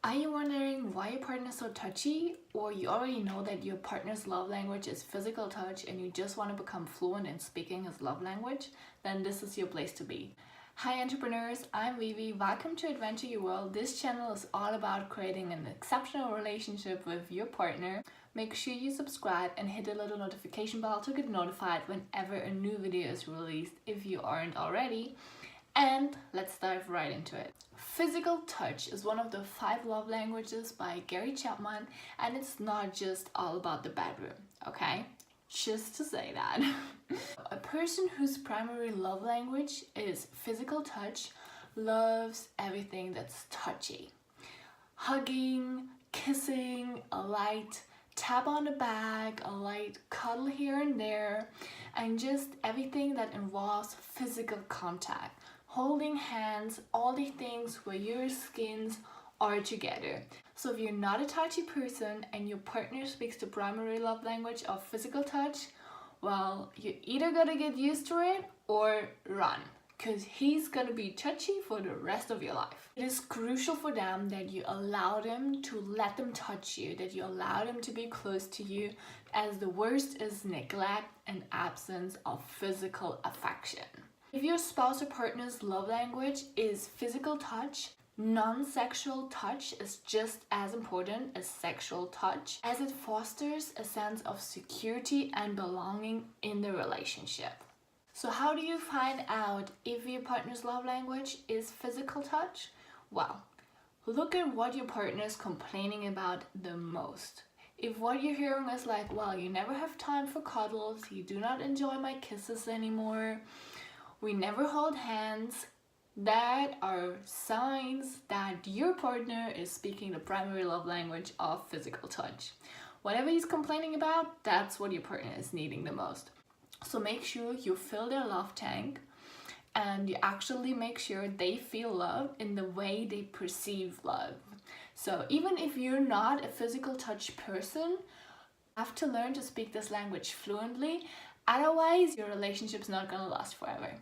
Are you wondering why your partner is so touchy? Or you already know that your partner's love language is physical touch and you just want to become fluent in speaking his love language? Then this is your place to be. Hi entrepreneurs, I'm Vivi. Welcome to Adventure Your World. This channel is all about creating an exceptional relationship with your partner. Make sure you subscribe and hit the little notification bell to get notified whenever a new video is released if you aren't already. And let's dive right into it. Physical touch is one of the 5 love languages by Gary Chapman, and it's not just all about the bedroom, okay? Just to say that. A person whose primary love language is physical touch loves everything that's touchy. Hugging, kissing, a light tap on the back, a light cuddle here and there, and just everything that involves physical contact. Holding hands, all the things where your skins are together. So if you're not a touchy person and your partner speaks the primary love language of physical touch, well, you're either gonna get used to it or run, because he's gonna be touchy for the rest of your life. It is crucial for them that you allow them to let them touch you, that you allow them to be close to you, as the worst is neglect and absence of physical affection. If your spouse or partner's love language is physical touch, non-sexual touch is just as important as sexual touch, as it fosters a sense of security and belonging in the relationship. So how do you find out if your partner's love language is physical touch? Well, look at what your partner is complaining about the most. If what you're hearing is like, well, you never have time for cuddles, you do not enjoy my kisses anymore, we never hold hands, that are signs that your partner is speaking the primary love language of physical touch. Whatever he's complaining about, that's what your partner is needing the most. So make sure you fill their love tank and you actually make sure they feel love in the way they perceive love. So even if you're not a physical touch person, you have to learn to speak this language fluently, otherwise your relationship's not gonna last forever.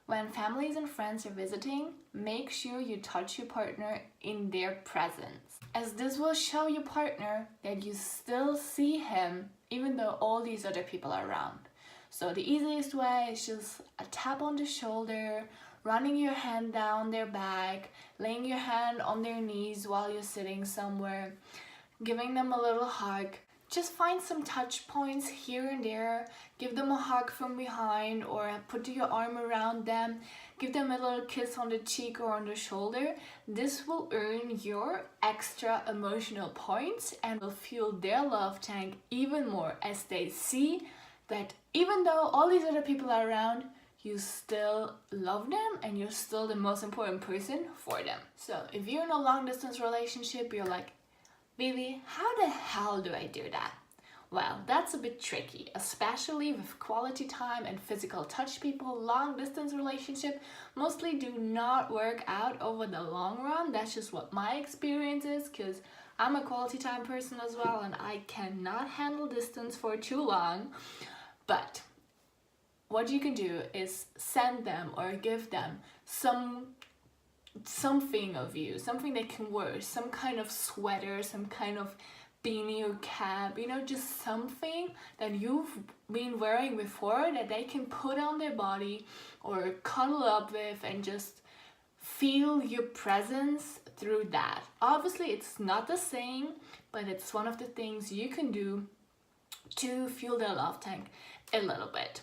When families and friends are visiting, make sure you touch your partner in their presence, as this will show your partner that you still see him even though all these other people are around. So the easiest way is just a tap on the shoulder, running your hand down their back, laying your hand on their knees while you're sitting somewhere, giving them a little hug. Just find some touch points here and there, give them a hug from behind or put your arm around them, give them a little kiss on the cheek or on the shoulder. This will earn your extra emotional points and will fuel their love tank even more, as they see that even though all these other people are around, you still love them and you're still the most important person for them. So if you're in a long distance relationship, you're like, Vivi, how the hell do I do that? Well, that's a bit tricky, especially with quality time and physical touch people. Long distance relationship mostly do not work out over the long run. That's just what my experience is, because I'm a quality time person as well and I cannot handle distance for too long. But what you can do is send them or give them something of you, something they can wear, some kind of sweater, some kind of beanie or cap, you know, just something that you've been wearing before that they can put on their body or cuddle up with and just feel your presence through that. Obviously it's not the same, but it's one of the things you can do to fuel their love tank a little bit.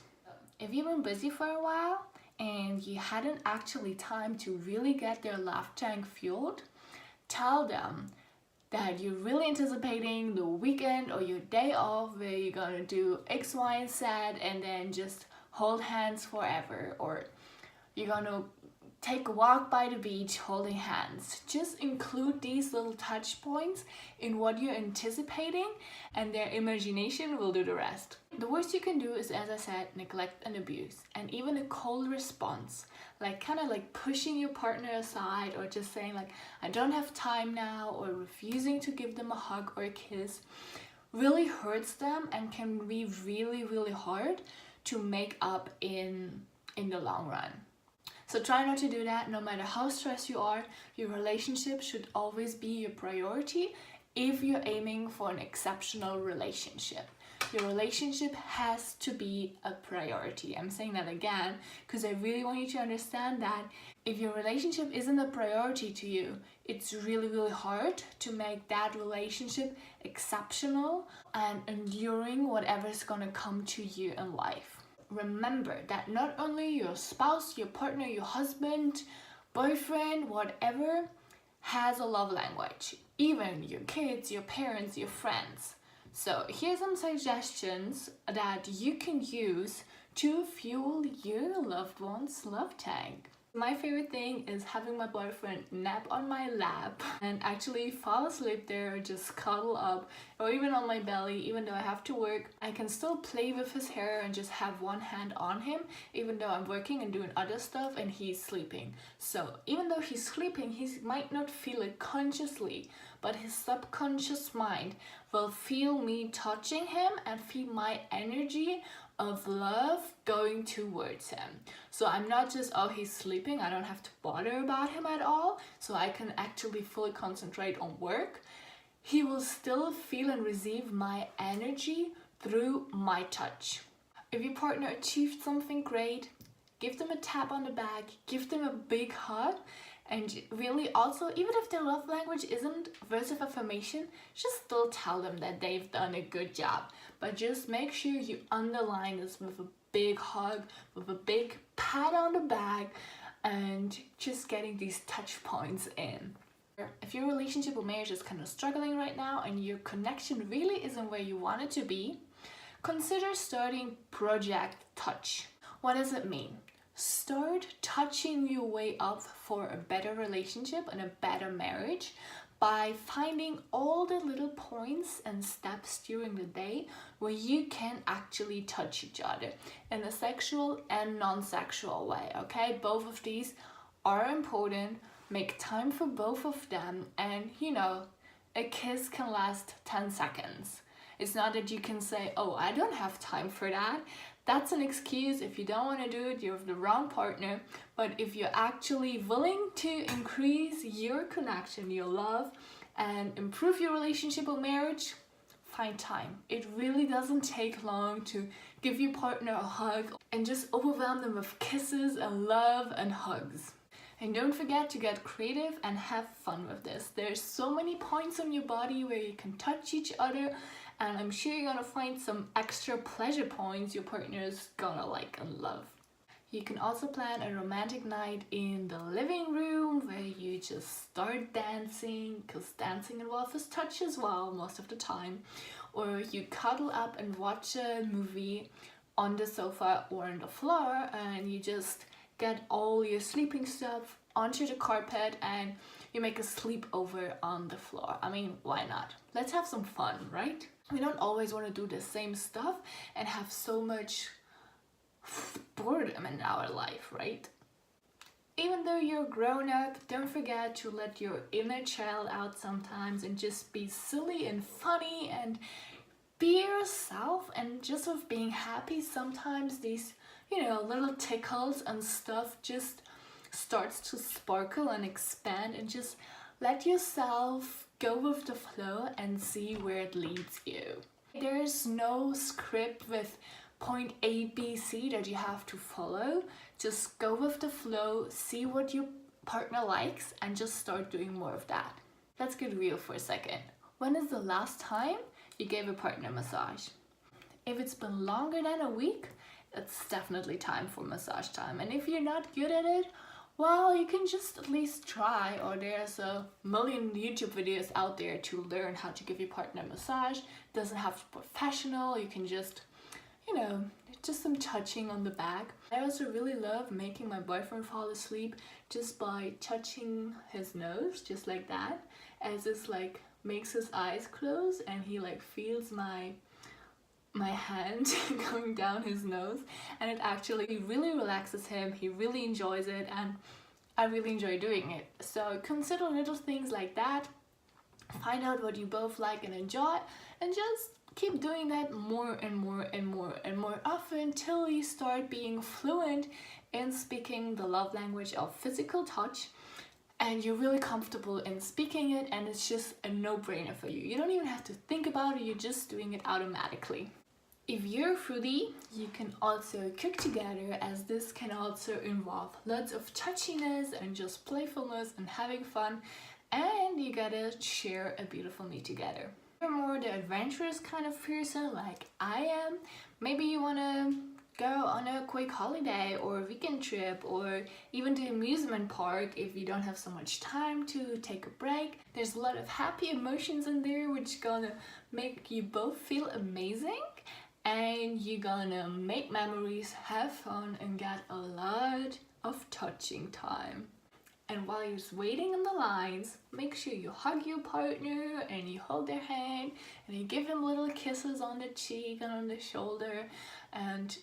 If you've been busy for a while and you hadn't actually time to really get their love tank fueled, tell them that you're really anticipating the weekend or your day off where you're gonna do X, Y, and Z and then just hold hands forever, or you're gonna take a walk by the beach holding hands. Just include these little touch points in what you're anticipating and their imagination will do the rest. The worst you can do is, as I said, neglect and abuse, and even a cold response, like kind of like pushing your partner aside or just saying like, I don't have time now, or refusing to give them a hug or a kiss, really hurts them and can be really, really hard to make up in the long run. So try not to do that. No matter how stressed you are, your relationship should always be your priority if you're aiming for an exceptional relationship. Your relationship has to be a priority. I'm saying that again because I really want you to understand that if your relationship isn't a priority to you, it's really, really hard to make that relationship exceptional and enduring whatever's gonna come to you in life. Remember that not only your spouse, your partner, your husband, boyfriend, whatever, has a love language. Even your kids, your parents, your friends. So here's some suggestions that you can use to fuel your loved one's love tank. My favorite thing is having my boyfriend nap on my lap and actually fall asleep there, or just cuddle up, or even on my belly. Even though I have to work, I can still play with his hair and just have one hand on him, even though I'm working and doing other stuff and he's sleeping. So even though he's sleeping, he might not feel it consciously, but his subconscious mind will feel me touching him and feel my energy of love going towards him. So I'm not just, oh, he's sleeping, I don't have to bother about him at all, so I can actually fully concentrate on work. He will still feel and receive my energy through my touch. If your partner achieved something great, give them a tap on the back, give them a big hug, and really also, even if their love language isn't words of affirmation, just still tell them that they've done a good job. But just make sure you underline this with a big hug, with a big pat on the back, and just getting these touch points in. If your relationship or marriage is kind of struggling right now and your connection really isn't where you want it to be, consider starting Project Touch. What does it mean? Start touching your way up for a better relationship and a better marriage by finding all the little points and steps during the day where you can actually touch each other in a sexual and non-sexual way, okay? Both of these are important. Make time for both of them, and you know, a kiss can last 10 seconds. It's not that you can say, oh, I don't have time for that. That's an excuse. If you don't want to do it, you're with the wrong partner. But if you're actually willing to increase your connection, your love, and improve your relationship or marriage, find time. It really doesn't take long to give your partner a hug and just overwhelm them with kisses and love and hugs. And don't forget to get creative and have fun with this. There's so many points on your body where you can touch each other, and I'm sure you're gonna find some extra pleasure points your partner's gonna like and love. You can also plan a romantic night in the living room where you just start dancing, because dancing involves touch as well most of the time. Or you cuddle up and watch a movie on the sofa or on the floor, and you just get all your sleeping stuff onto the carpet and you make a sleepover on the floor. I mean, why not? Let's have some fun, right? We don't always want to do the same stuff and have so much boredom in our life, right? Even though you're grown up, don't forget to let your inner child out sometimes and just be silly and funny and be yourself. And just with being happy, sometimes these, you know, little tickles and stuff just starts to sparkle and expand, and just let yourself go with the flow and see where it leads you. There's no script with point A, B, C that you have to follow. Just go with the flow, see what your partner likes, and just start doing more of that. Let's get real for a second. When is the last time you gave a partner a massage? If it's been longer than a week, it's definitely time for massage time. And if you're not good at it, well, you can just at least try, or there's a million YouTube videos out there to learn how to give your partner a massage. It doesn't have to be professional, you can just, you know, just some touching on the back. I also really love making my boyfriend fall asleep just by touching his nose, just like that, as this like makes his eyes close and he like feels my hand going down his nose, and it actually really relaxes him. He really enjoys it, and I really enjoy doing it. So consider little things like that, find out what you both like and enjoy, and just keep doing that more and more and more and more often till you start being fluent in speaking the love language of physical touch, and you're really comfortable in speaking it, and it's just a no-brainer for you. You don't even have to think about it, you're just doing it automatically. If you're a foodie, you can also cook together, as this can also involve lots of touchiness and just playfulness and having fun, and you gotta share a beautiful meal together. If you're more the adventurous kind of person like I am, maybe you wanna go on a quick holiday or a weekend trip, or even to amusement park if you don't have so much time to take a break. There's a lot of happy emotions in there which gonna make you both feel amazing, and you're gonna make memories, have fun, and get a lot of touching time. And while you're waiting in the lines, make sure you hug your partner and you hold their hand and you give him little kisses on the cheek and on the shoulder, and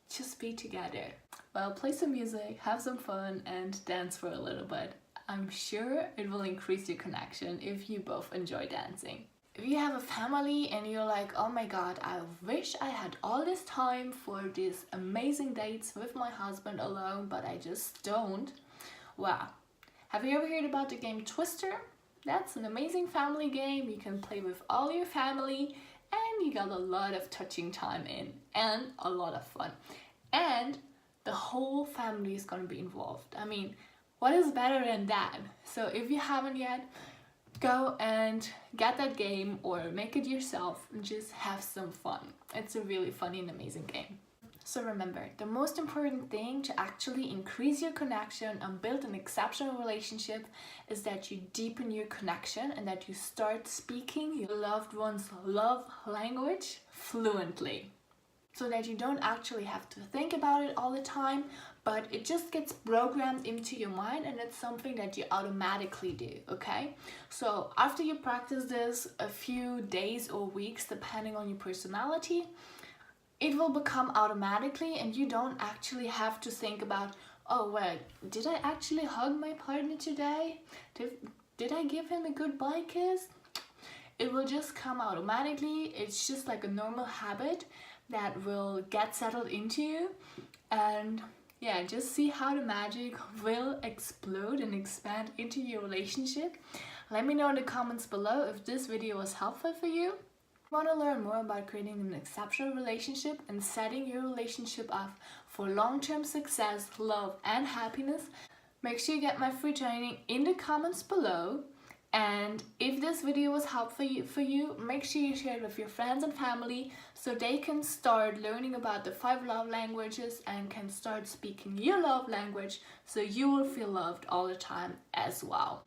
just be together. Well, play some music, have some fun, and dance for a little bit. I'm sure it will increase your connection if you both enjoy dancing. If you have a family and you're like, oh my god, I wish I had all this time for these amazing dates with my husband alone, but I just don't. Wow. Have you ever heard about the game Twister? That's an amazing family game you can play with all your family, and you got a lot of touching time in and a lot of fun. And the whole family is gonna be involved. I mean, what is better than that? So if you haven't yet, go and get that game or make it yourself and just have some fun. It's a really funny and amazing game. So remember, the most important thing to actually increase your connection and build an exceptional relationship is that you deepen your connection and that you start speaking your loved one's love language fluently. So that you don't actually have to think about it all the time, but it just gets programmed into your mind and it's something that you automatically do, okay? So after you practice this a few days or weeks, depending on your personality, it will become automatically and you don't actually have to think about, oh wait, did I actually hug my partner today? Did I give him a goodbye kiss? It will just come automatically. It's just like a normal habit that will get settled into you, and yeah, just see how the magic will explode and expand into your relationship. Let me know in the comments below if this video was helpful for you. If you want to learn more about creating an exceptional relationship and setting your relationship up for long-term success, love, and happiness, make sure you get my free training in the comments below. And if this video was helpful for you, make sure you share it with your friends and family so they can start learning about the 5 love languages and can start speaking your love language so you will feel loved all the time as well.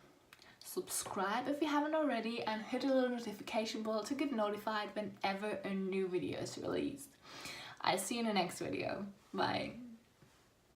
Subscribe if you haven't already and hit the little notification bell to get notified whenever a new video is released. I'll see you in the next video. Bye.